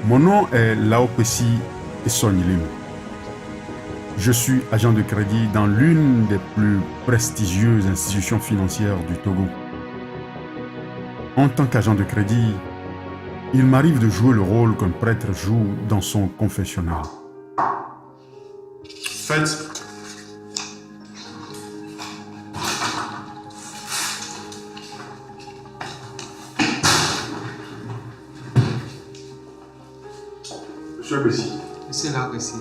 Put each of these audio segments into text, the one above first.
Mon nom est Laopesi Essonilim. Je suis agent de crédit dans l'une des plus prestigieuses institutions financières du Togo. En tant qu'agent de crédit, il m'arrive de jouer le rôle qu'un prêtre joue dans son confessionnal. Faites. Monsieur Agbessi. Monsieur Laopesi.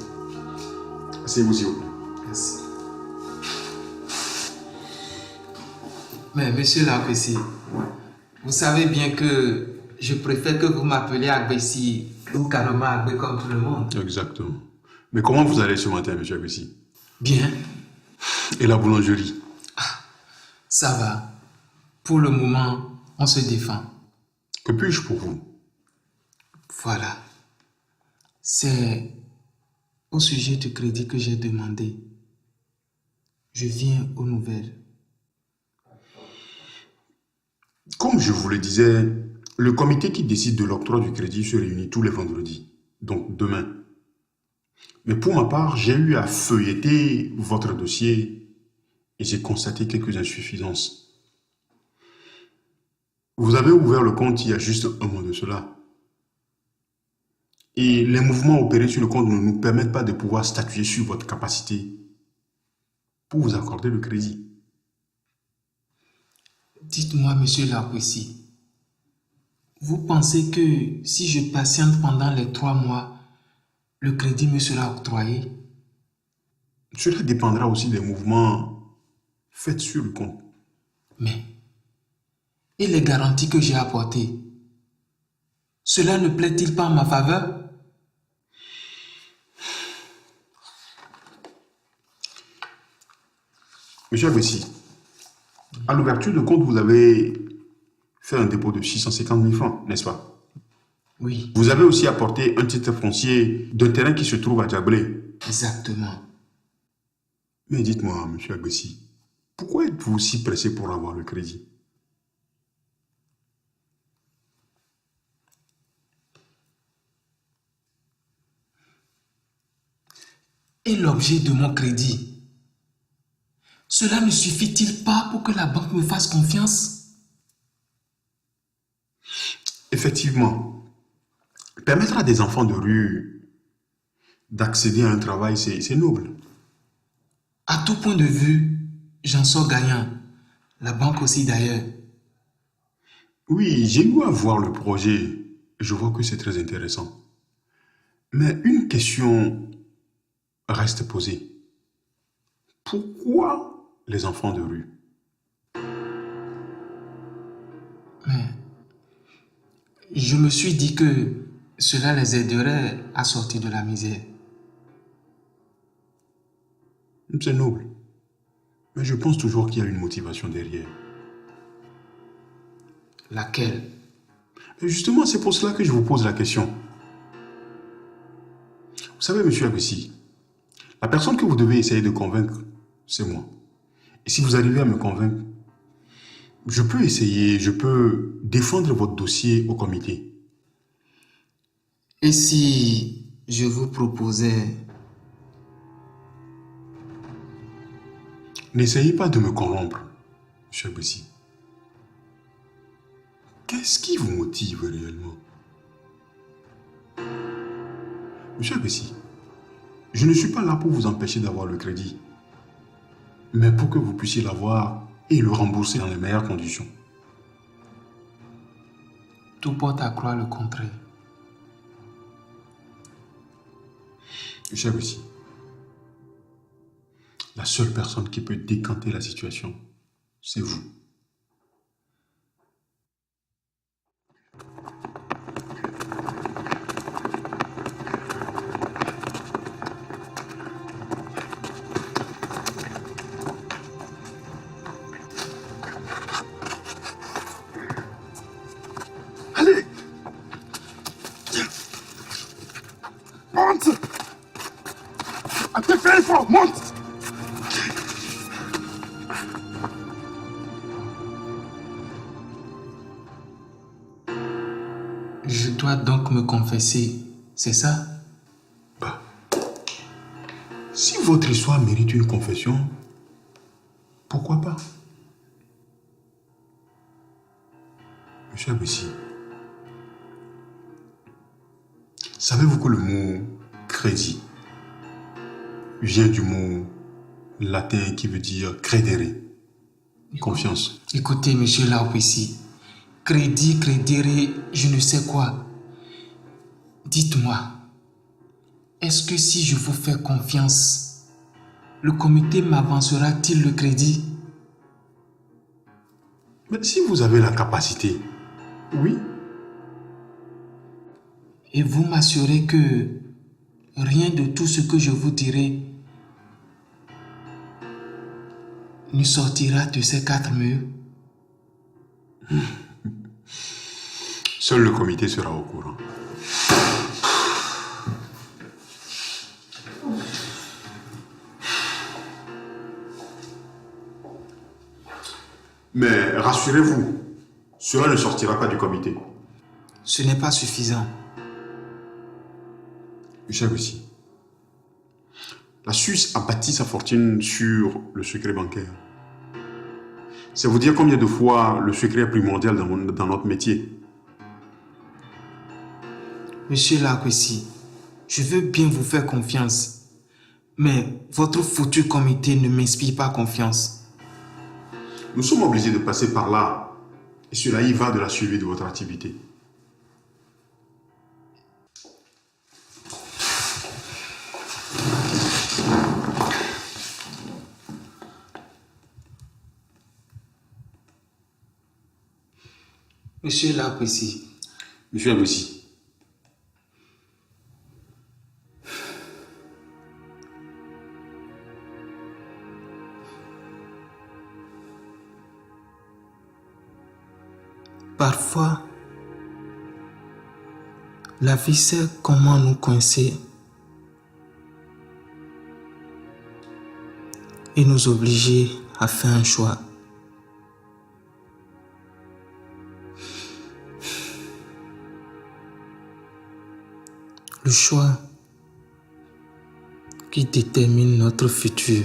Asseyez-vous s'il vous plaît. Merci. Mais monsieur Laopesi, vous savez bien que je préfère que vous m'appeliez Agbessi ou carrément Agbe comme tout le monde. Exactement. Mais comment vous allez ce matin, monsieur Agbessi? Bien. Et la boulangerie? Ça va. Pour le moment, on se défend. Que puis-je pour vous? Voilà. C'est au sujet du crédit que j'ai demandé. Je viens aux nouvelles. Comme je vous le disais, le comité qui décide de l'octroi du crédit se réunit tous les vendredis, donc demain. Mais pour ma part, j'ai eu à feuilleter votre dossier et j'ai constaté quelques insuffisances. Vous avez ouvert le compte il y a juste un mois de cela. Et les mouvements opérés sur le compte ne nous permettent pas de pouvoir statuer sur votre capacité pour vous accorder le crédit. Dites-moi, monsieur Laopesi, vous pensez que si je patiente pendant les 3 mois, le crédit me sera octroyé? Cela dépendra aussi des mouvements faits sur le compte. Mais, et les garanties que j'ai apportées, cela ne plaît-il pas en ma faveur? Monsieur Agbessi, à l'ouverture de compte, vous avez fait un dépôt de 650 000 francs, n'est-ce pas? Oui, Vous avez aussi apporté un titre foncier d'un terrain qui se trouve à Djablé. exactement. Mais dites-moi, monsieur Agbessi, pourquoi êtes-vous si pressé pour avoir le crédit? Et l'objet de mon crédit? Cela ne suffit-il pas pour que la banque me fasse confiance? Effectivement, permettre à des enfants de rue d'accéder à un travail, c'est noble. À tout point de vue, j'en sors gagnant. La banque aussi d'ailleurs. Oui, j'ai eu à voir le projet. Je vois que c'est très intéressant. Mais une question reste posée. Pourquoi les enfants de rue? Mais je me suis dit que cela les aiderait à sortir de la misère. C'est noble. Mais je pense toujours qu'il y a une motivation derrière. Laquelle? Et justement, c'est pour cela que je vous pose la question. Vous savez, monsieur Agbessi, la personne que vous devez essayer de convaincre, c'est moi. Et si vous arrivez à me convaincre, je peux essayer, je peux défendre votre dossier au comité. Et si je vous proposais... N'essayez pas de me corrompre, monsieur Agbessi. Qu'est-ce qui vous motive réellement? Monsieur Agbessi, je ne suis pas là pour vous empêcher d'avoir le crédit, mais pour que vous puissiez l'avoir et le rembourser dans les meilleures conditions. Tout porte à croire le contraire. Monsieur Agbessi, la seule personne qui peut décanter la situation, c'est vous. Allez! Monte! À tes fait fort, monte! Je dois donc me confesser c'est ça? Bah, si votre histoire mérite une confession, pourquoi pas? Monsieur Abessi, savez-vous que le mot crédit vient du mot latin qui veut dire credere, confiance? Écoutez, monsieur Laopessi, crédit, credere, je ne sais quoi. Dites-moi, est-ce que si je vous fais confiance, le comité m'avancera-t-il le crédit? Mais si vous avez la capacité, oui. Et vous m'assurez que rien de tout ce que je vous dirai ne sortira de ces 4 murs? Seul le comité sera au courant. Mais rassurez-vous, cela ne sortira pas du comité. Ce n'est pas suffisant. Monsieur Abessi, la Suisse a bâti sa fortune sur le secret bancaire. C'est vous dire combien de fois le secret est primordial dans notre métier. Monsieur Laopessi, je veux bien vous faire confiance, mais votre foutu comité ne m'inspire pas confiance. Nous sommes obligés de passer par là, et cela y va de la suivi de votre activité. Monsieur Laopessi. Monsieur Abessi, Parfois, la vie sait comment nous coincer et nous obliger à faire un choix. Le choix qui détermine notre futur.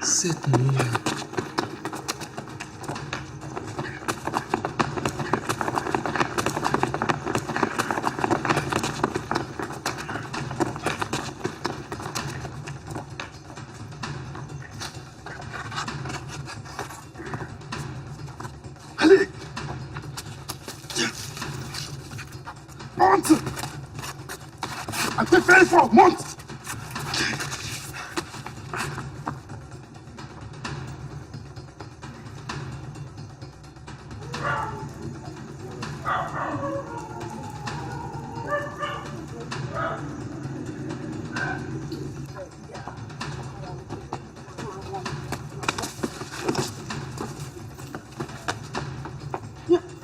Cette nuit, allez! Monte! Fais l'effort, monte!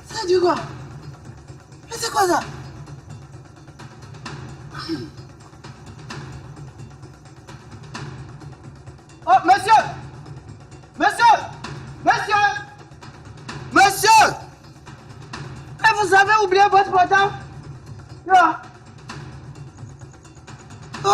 Ça dit quoi? Mais c'est quoi ça? Oh, monsieur! Monsieur! Monsieur! Monsieur! Et vous avez oublié votre portable? Là. Oh?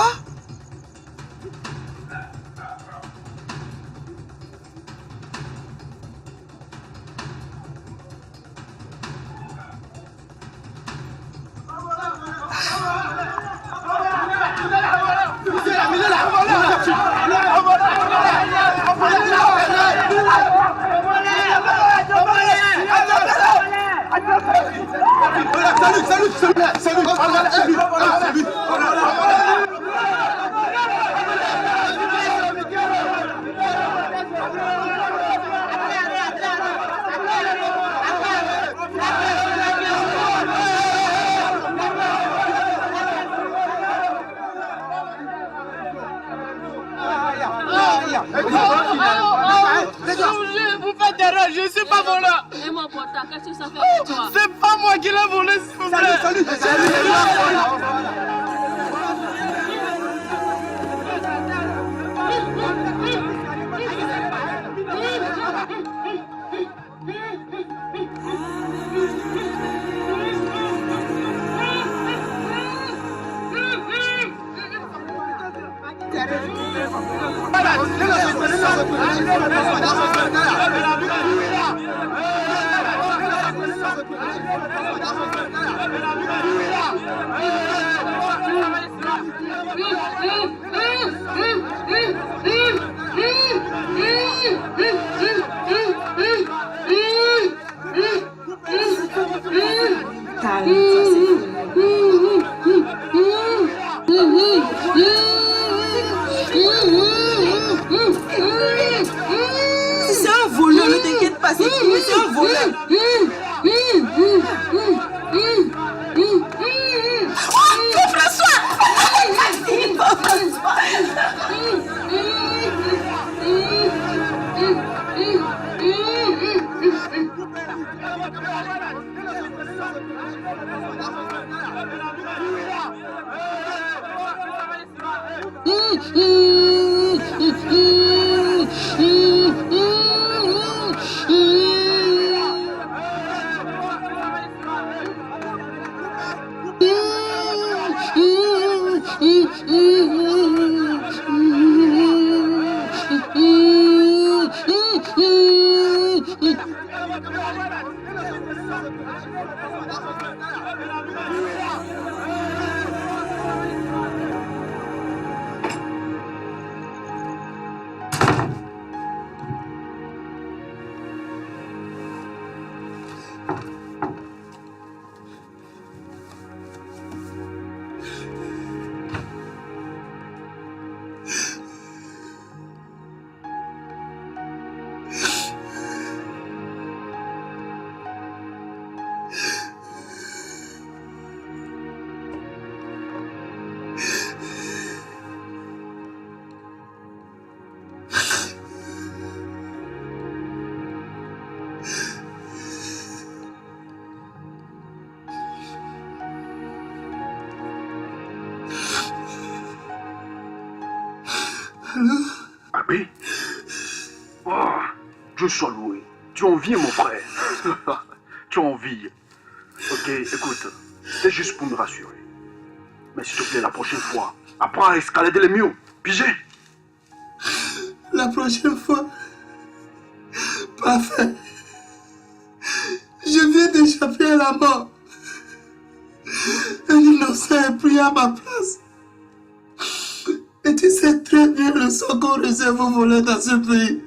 Vous faites pas terrain, je ne suis pas voleur. Et mon portable, qu'est-ce que ça fait pour toi? C'est pas moi qui l'ai volé, s'il vous plaît. Salut. C'est un voleur, ne t'inquiète pas, c'est un voleur. Abbé? Oh, Dieu soit loué. Tu envies mon frère. Tu envies. Ok, écoute, c'est juste pour me rassurer. Mais s'il te plaît, la prochaine fois, apprends à escalader les murs. Pigé? La prochaine fois. Parfait. Je viens d'échapper à la mort. Un innocent est pris à ma place. Et tu sais très bien le sort qu'on réserve aux voleurs dans ce pays.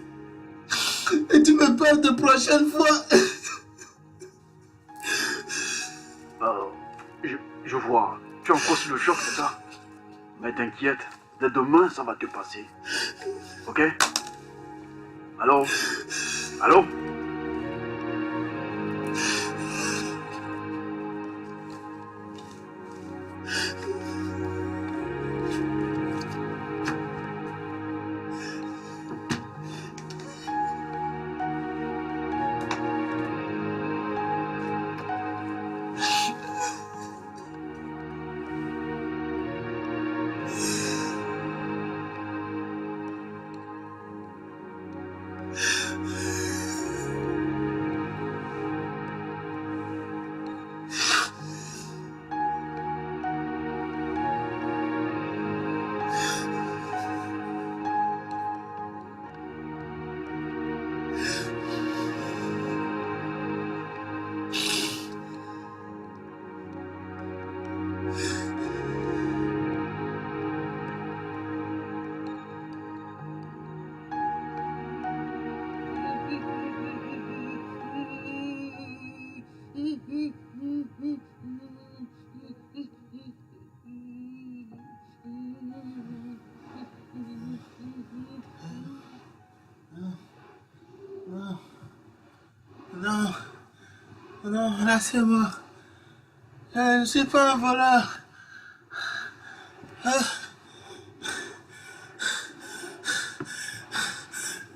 Et tu me parles de prochaine fois. Je vois. Tu es encore sur le choc, c'est ça? Mais t'inquiète, dès demain, ça va te passer. Ok? Allô? Allô? Non, là c'est mort. Je ne suis pas un voleur.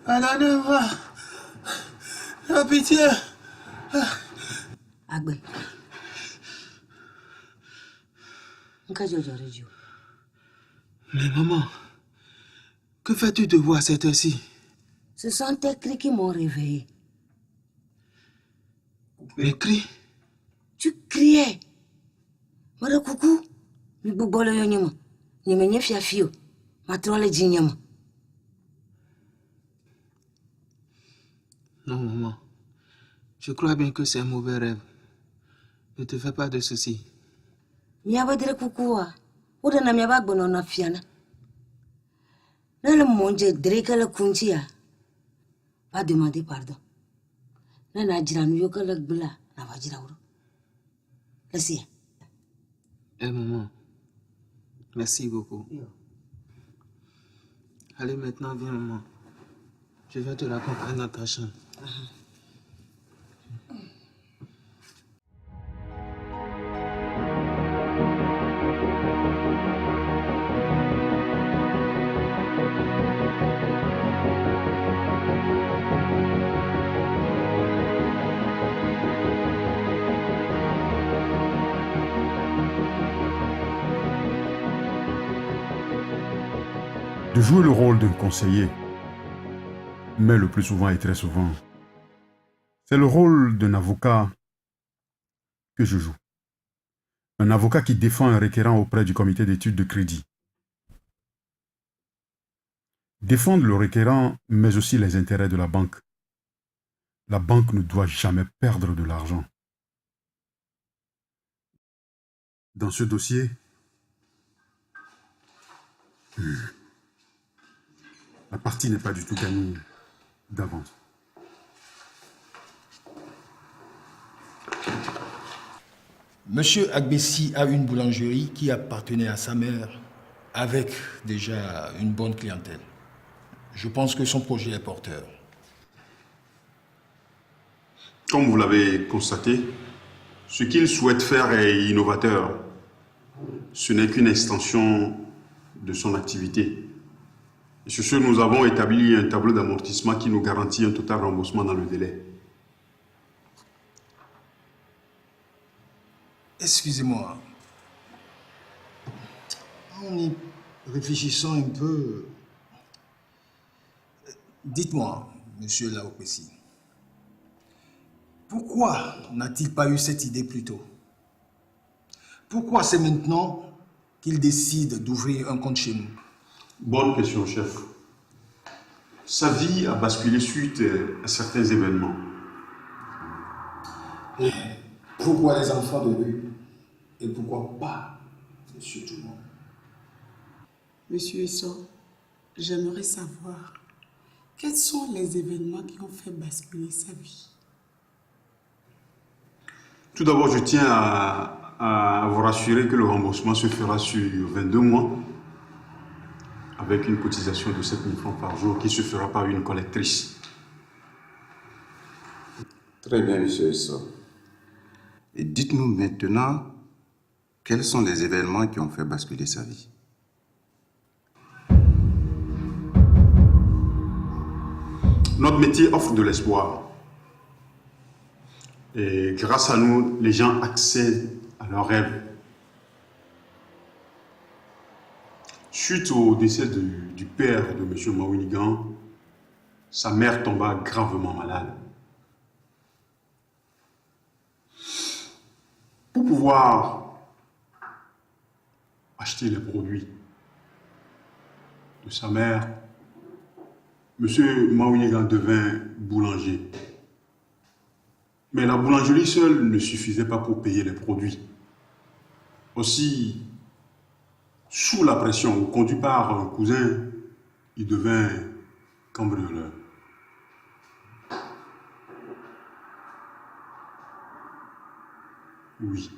Pardonnez-moi. Pitié. Agbe. Mais maman, que fais-tu debout à cette heure-ci? Ce sont tes cris qui m'ont réveillé. Les cris? Tu criais. Mara coucou. Mi bobolo yo nyama. Nyama nye fiafio. Matrole di nyama. Non, maman. Je crois bien que c'est un mauvais rêve. Ne te fais pas de soucis. Miaba dire coucou wa. Uda na miaba bono na fiana. Nale monje dreka la kunchia. Pas demander pardon. Nana jiranu yo kala gbla na vajira wuro. Laisse. Eh maman, merci beaucoup. Allez maintenant, viens maman. Je vais te raccompagner dans ta chambre. De jouer le rôle d'un conseiller, mais le plus souvent et très souvent, c'est le rôle d'un avocat que je joue. Un avocat qui défend un requérant auprès du comité d'études de crédit. Défendre le requérant, mais aussi les intérêts de la banque. La banque ne doit jamais perdre de l'argent. Dans ce dossier, la partie n'est pas du tout gagnée d'avance. Monsieur Agbessi a une boulangerie qui appartenait à sa mère avec déjà une bonne clientèle. Je pense que son projet est porteur. Comme vous l'avez constaté, ce qu'il souhaite faire est innovateur. Ce n'est qu'une extension de son activité. Et sur ce, nous avons établi un tableau d'amortissement qui nous garantit un total remboursement dans le délai. Excusez-moi. En y réfléchissant un peu, dites-moi, monsieur Laopessi, pourquoi n'a-t-il pas eu cette idée plus tôt? Pourquoi c'est maintenant qu'il décide d'ouvrir un compte chez nous? Bonne question, chef. Sa vie a basculé suite à certains événements. Et pourquoi les enfants de rue? Et pourquoi pas monsieur tout le monde? Monsieur Esso, j'aimerais savoir quels sont les événements qui ont fait basculer sa vie. Tout d'abord, je tiens à vous rassurer que le remboursement se fera sur 22 mois avec une cotisation de 7 000 francs par jour qui se fera par une collectrice. Très bien, monsieur Esso. Et dites-nous maintenant, quels sont les événements qui ont fait basculer sa vie? Notre métier offre de l'espoir. Et grâce à nous, les gens accèdent à leurs rêves. Suite au décès du père de M. Mawinigan, sa mère tomba gravement malade. Pour pouvoir acheter les produits de sa mère, M. Mawinigan devint boulanger. Mais la boulangerie seule ne suffisait pas pour payer les produits. Aussi, sous la pression, conduit par un cousin, il devint cambrioleur. Oui.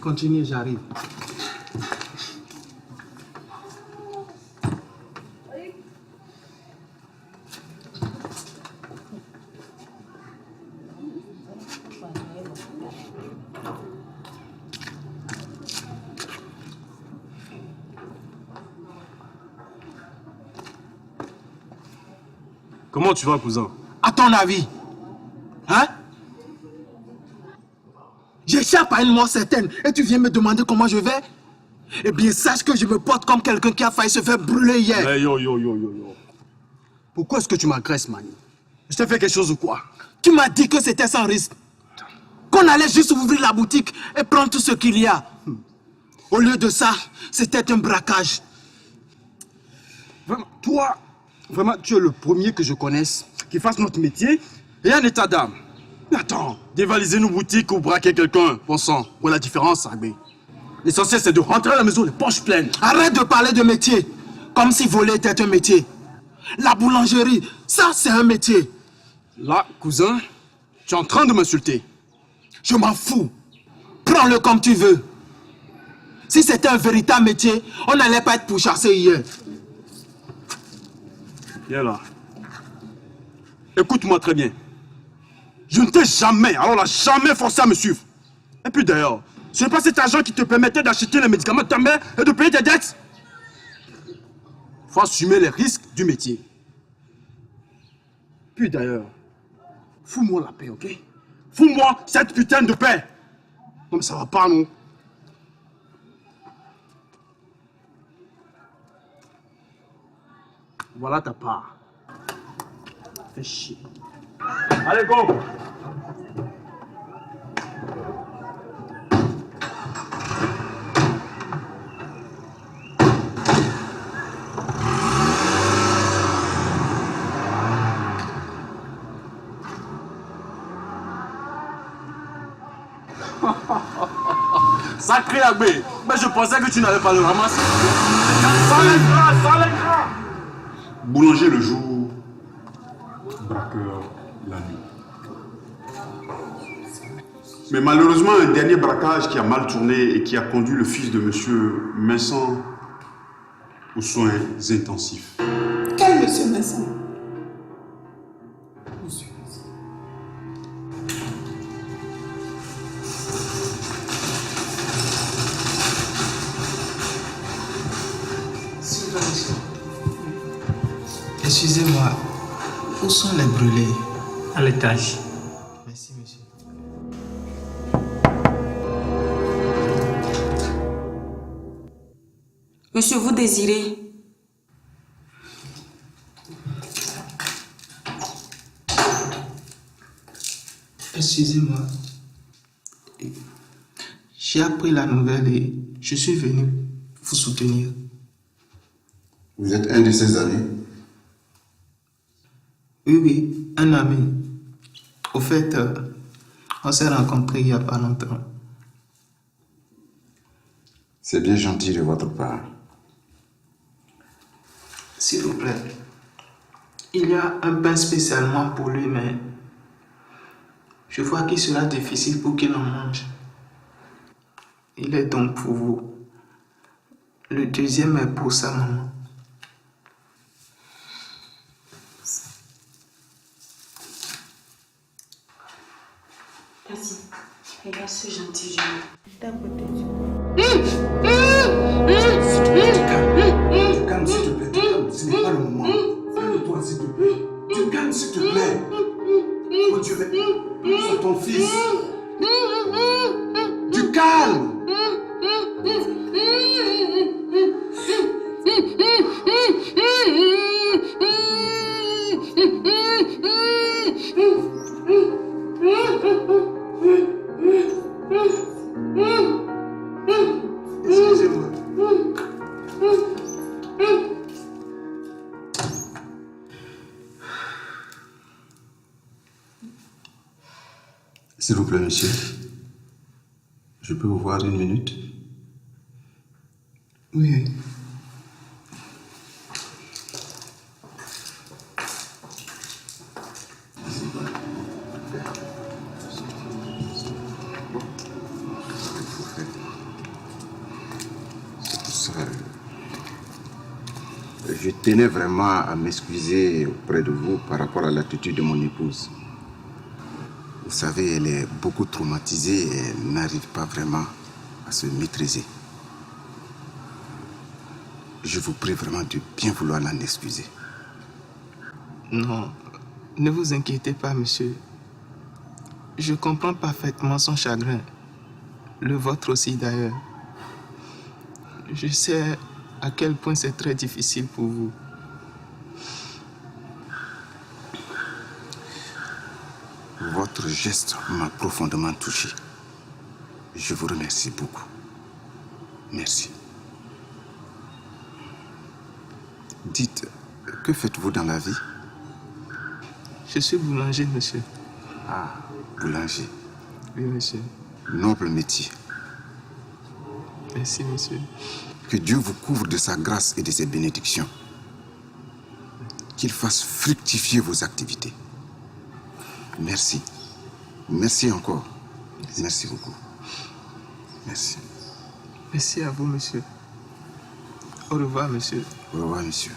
Continue, j'arrive. Comment tu vas, cousin? À ton avis, hein? J'échappe à une mort certaine et tu viens me demander comment je vais? Eh bien, sache que je me porte comme quelqu'un qui a failli se faire brûler hier. Hey, yo. Pourquoi est-ce que tu m'agresses, Mani? Je t'ai fait quelque chose ou quoi? Tu m'as dit que c'était sans risque. Qu'on allait juste ouvrir la boutique et prendre tout ce qu'il y a. Au lieu de ça, c'était un braquage. Vraiment, toi, vraiment, tu es le premier que je connaisse qui fasse notre métier et un état d'âme. Mais attends, dévaliser nos boutiques ou braquer quelqu'un, bon sang, où est la différence, Agbe? L'essentiel, c'est de rentrer à la maison les poches pleines. Arrête de parler de métier, comme si voler était un métier. La boulangerie, ça c'est un métier. Là, cousin, tu es en train de m'insulter. Je m'en fous. Prends-le comme tu veux. Si c'était un véritable métier, on n'allait pas être pourchassé hier. Viens là. Écoute-moi très bien. Je ne t'ai jamais, alors là, jamais forcé à me suivre. Et puis d'ailleurs, ce n'est pas cet argent qui te permettait d'acheter les médicaments de ta mère et de payer tes dettes. Il faut assumer les risques du métier. Puis d'ailleurs, fous-moi la paix, ok? Fous-moi cette putain de paix. Non mais ça va pas, non? Voilà ta part. Fais chier. Allez, go! Sacré Agbe, mais je pensais que tu n'allais pas le ramasser. Sans les gras. Boulanger le jour, braqueur la nuit. Mais malheureusement, un dernier braquage qui a mal tourné et qui a conduit le fils de monsieur Vincent aux soins intensifs. Quel monsieur Vincent? Monsieur Vincent. Excusez-moi, où sont les brûlés? À l'étage. Merci, monsieur. Monsieur, vous désirez? Excusez-moi. J'ai appris la nouvelle et je suis venu vous soutenir. Vous êtes un de ses amis? Oui, un ami. Au fait, on s'est rencontrés il n'y a pas longtemps. C'est bien gentil de votre part. S'il vous plaît, il y a un pain spécialement pour lui, mais je vois qu'il sera difficile pour qu'il en mange. Il est donc pour vous. Le deuxième est pour sa maman. Vas-y, regarde ce gentil jeune. Calme, s'il te plaît, calme. Ce n'est pas le moment. Calme-toi, s'il te plaît. Tu calmes, s'il te plaît. Oh Dieu, c'est ton fils. Du calme. Excusez-moi. S'il vous plaît, monsieur. Je peux vous voir 1 minute? Oui. Je tenais vraiment à m'excuser auprès de vous par rapport à l'attitude de mon épouse. Vous savez, elle est beaucoup traumatisée et elle n'arrive pas vraiment à se maîtriser. Je vous prie vraiment de bien vouloir l'en excuser. Non, ne vous inquiétez pas, monsieur. Je comprends parfaitement son chagrin. Le vôtre aussi, d'ailleurs. Je sais à quel point c'est très difficile pour vous. Votre geste m'a profondément touché. Je vous remercie beaucoup. Merci. Dites, que faites-vous dans la vie? Je suis boulanger, monsieur. Ah, boulanger. Oui, monsieur. Noble métier. Merci, monsieur. Que Dieu vous couvre de sa grâce et de ses bénédictions. Qu'il fasse fructifier vos activités. Merci. Merci encore. Merci beaucoup. Merci. Merci à vous, monsieur. Au revoir, monsieur. Au revoir, monsieur.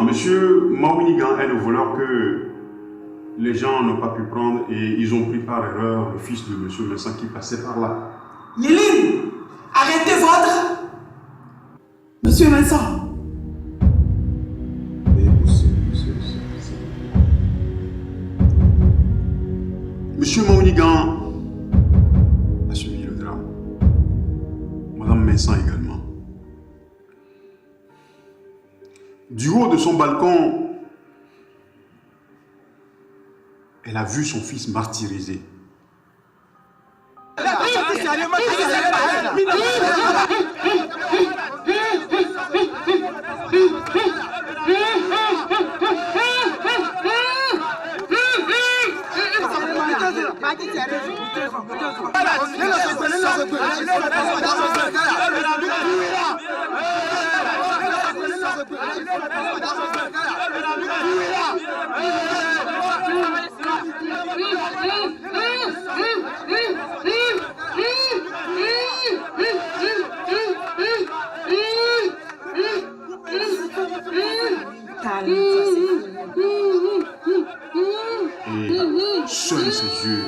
Monsieur Mawinigan est le voleur que les gens n'ont pas pu prendre et ils ont pris par erreur le fils de monsieur Vincent qui passait par là. Yéline, arrêtez votre... Monsieur Vincent. Monsieur Mawinigan a subi le drame. Madame Vincent également. Du haut de son balcon, elle a vu son fils martyrisé. Et seuls ses yeux,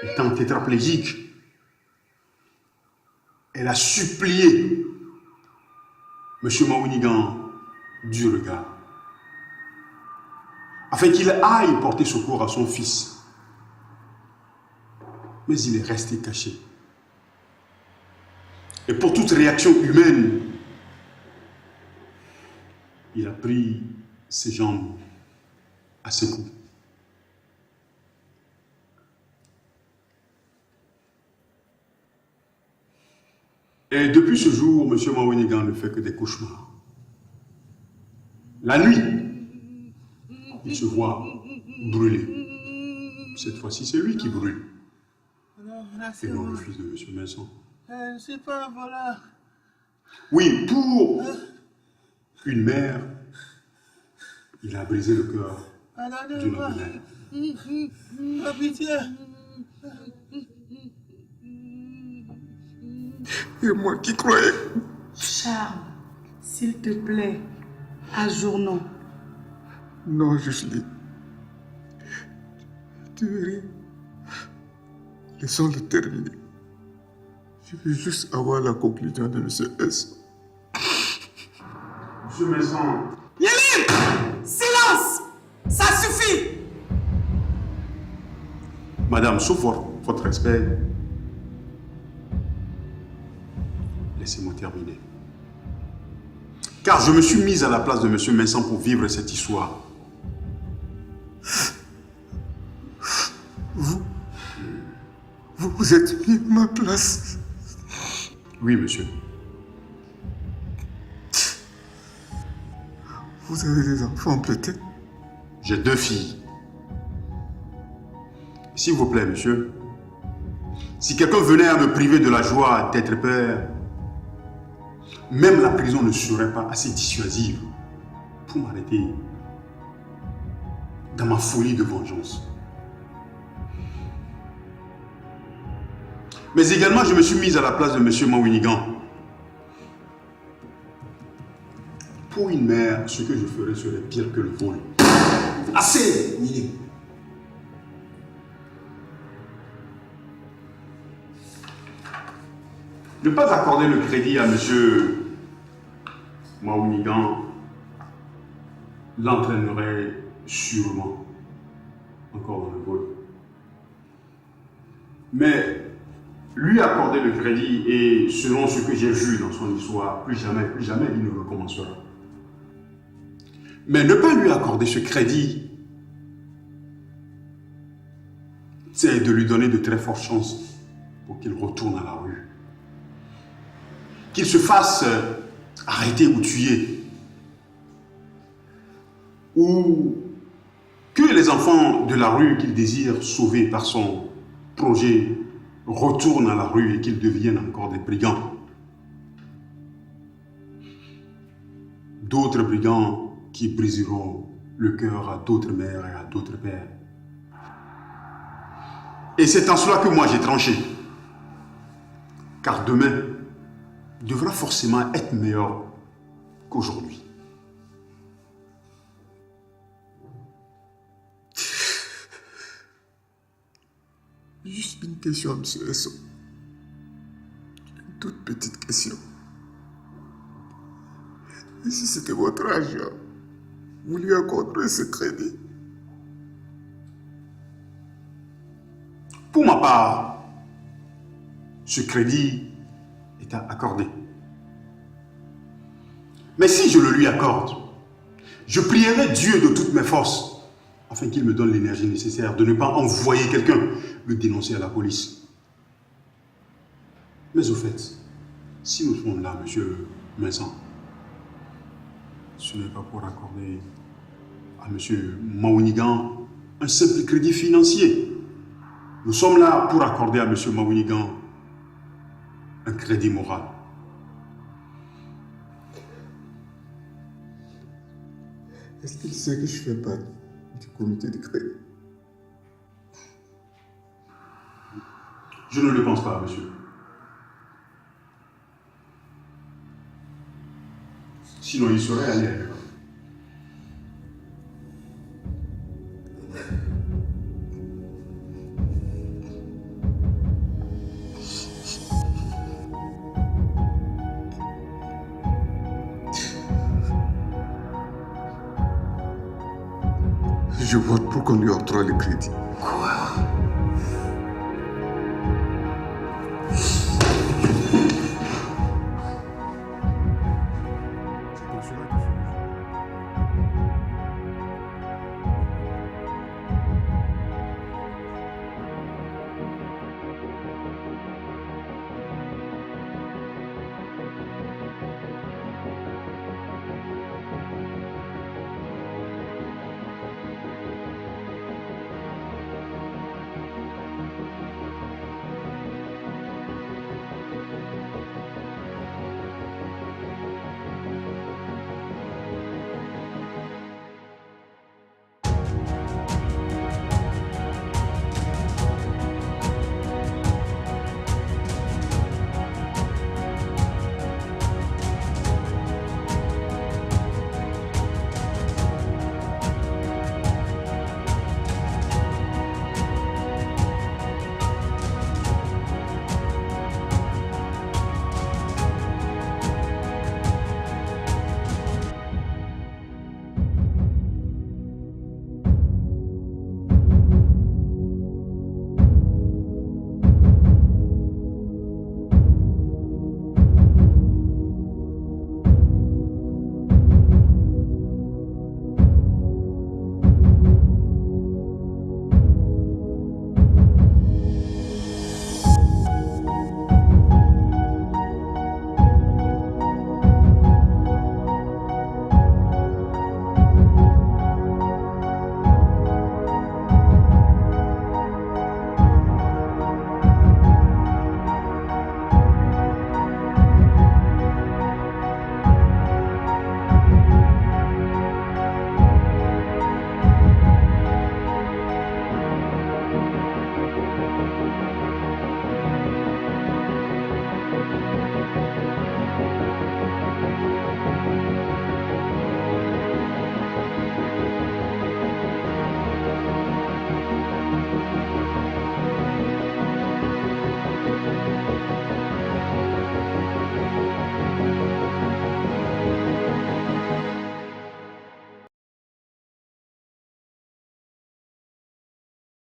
étant tétraplégique, elle a supplié Monsieur Mawinigan du regard, afin qu'il aille porter secours à son fils. Mais il est resté caché. Et pour toute réaction humaine, il a pris ses jambes à ses coups. Et depuis ce jour, M. Mawinigan ne fait que des cauchemars. La nuit, il se voit brûler. Cette fois-ci, c'est lui qui brûle. Et non le fils de M. Vincent. Je ne suis pas un voleur. Oui, pour une mère, il a brisé le cœur d'une autre mère. Pas pitié. Et moi qui croyais. Charles, s'il te plaît, ajournons. Non, Justine. Tu verrais. Laissons-le terminer. Je veux juste avoir la conclusion de M. S. Monsieur Vincent. Yéline! Silence! Ça suffit! Madame, sauf votre respect, laissez-moi terminer. Car je me suis mise à la place de M. Vincent pour vivre cette histoire. Vous êtes mis à ma place. Oui, monsieur. Vous avez des enfants peut-être? J'ai 2 filles. S'il vous plaît, monsieur, si quelqu'un venait à me priver de la joie d'être père, même la prison ne serait pas assez dissuasive pour m'arrêter dans ma folie de vengeance. Mais également, je me suis mise à la place de M. Mawinigan. Pour une mère, ce que je ferais serait pire que le vol. Assez, Nini. Ne pas accorder le crédit à M. Mawinigan l'entraînerait sûrement encore dans le vol. Mais lui accorder le crédit et selon ce que j'ai vu dans son histoire, plus jamais il ne recommencera. Mais ne pas lui accorder ce crédit, c'est de lui donner de très fortes chances pour qu'il retourne à la rue. Qu'il se fasse arrêter ou tuer. Ou que les enfants de la rue qu'il désire sauver par son projet retournent à la rue et qu'ils deviennent encore des brigands. D'autres brigands qui briseront le cœur à d'autres mères et à d'autres pères. Et c'est en cela que moi j'ai tranché. Car demain devra forcément être meilleur qu'aujourd'hui. Juste une question, M. Esso. Une toute petite question. Et si c'était votre argent, vous lui accorderez ce crédit? Pour ma part, ce crédit est accordé. Mais si je le lui accorde, je prierai Dieu de toutes mes forces afin qu'il me donne l'énergie nécessaire de ne pas envoyer quelqu'un le dénoncer à la police. Mais au fait, si nous sommes là, M. Vincent, ce n'est pas pour accorder à M. Mawinigan un simple crédit financier. Nous sommes là pour accorder à M. Mawinigan un crédit moral. Est-ce qu'il sait que je fais partie du comité de crédit? Je ne le pense pas, monsieur. Sinon, il serait allé à l'école. Je vote pour qu'on lui octroie le crédit. Quoi?